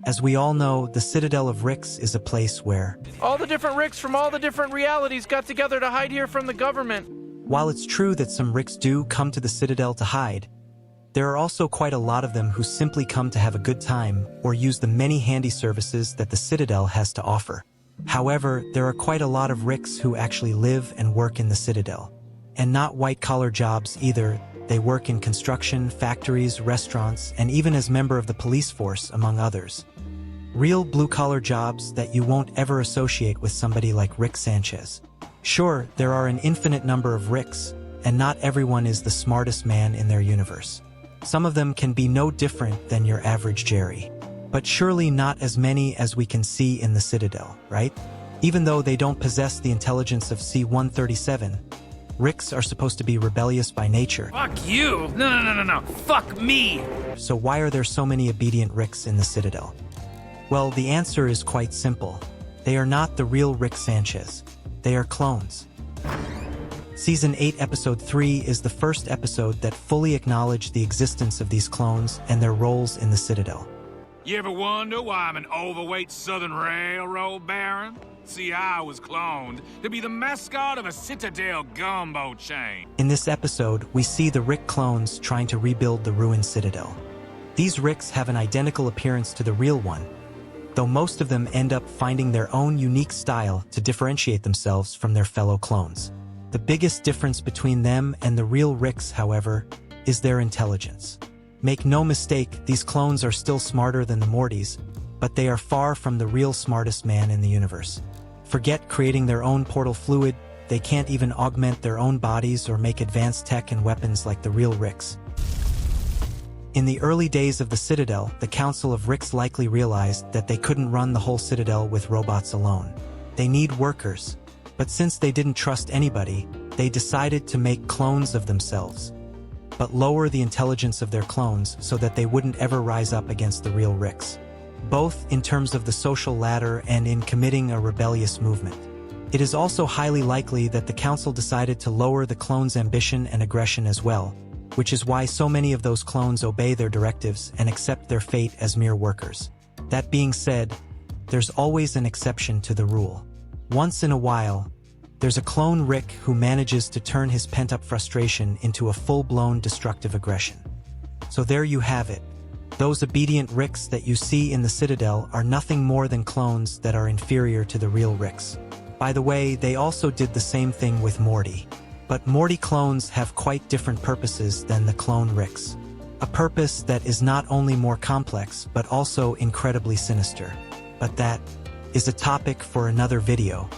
As we all know, the Citadel of Ricks is a place where all the different Ricks from all the different realities got together to hide here from the government. While it's true that some Ricks do come to the Citadel to hide, there are also quite a lot of them who simply come to have a good time or use the many handy services that the Citadel has to offer. However, there are quite a lot of Ricks who actually live and work in the Citadel. And not white-collar jobs either. They work in construction, factories, restaurants, and even as member of the police force, among others. Real blue-collar jobs that you won't ever associate with somebody like Rick Sanchez. Sure, there are an infinite number of Ricks, and not everyone is the smartest man in their universe. Some of them can be no different than your average Jerry. But surely not as many as we can see in the Citadel, right? Even though they don't possess the intelligence of C-137, Ricks are supposed to be rebellious by nature. Fuck you! No. Fuck me! So why are there so many obedient Ricks in the Citadel? Well, the answer is quite simple. They are not the real Rick Sanchez. They are clones. Season 8, Episode 3 is the first episode that fully acknowledged the existence of these clones and their roles in the Citadel. You ever wonder why I'm an overweight Southern Railroad baron? See, I was cloned to be the mascot of a Citadel gumbo chain. In this episode, we see the Rick clones trying to rebuild the ruined Citadel. These Ricks have an identical appearance to the real one, though most of them end up finding their own unique style to differentiate themselves from their fellow clones. The biggest difference between them and the real Ricks, however, is their intelligence. Make no mistake, these clones are still smarter than the Mortys, but they are far from the real smartest man in the universe. Forget creating their own portal fluid, they can't even augment their own bodies or make advanced tech and weapons like the real Ricks. In the early days of the Citadel, the Council of Ricks likely realized that they couldn't run the whole Citadel with robots alone. They need workers. But since they didn't trust anybody, they decided to make clones of themselves, but lower the intelligence of their clones so that they wouldn't ever rise up against the real Ricks, both in terms of the social ladder and in committing a rebellious movement. It is also highly likely that the Council decided to lower the clones' ambition and aggression as well, which is why so many of those clones obey their directives and accept their fate as mere workers. That being said, there's always an exception to the rule. Once in a while, there's a clone Rick who manages to turn his pent-up frustration into a full-blown destructive aggression. So there you have it. Those obedient Ricks that you see in the Citadel are nothing more than clones that are inferior to the real Ricks. By the way, they also did the same thing with Morty. But Morty clones have quite different purposes than the clone Ricks. A purpose that is not only more complex, but also incredibly sinister. But that is a topic for another video.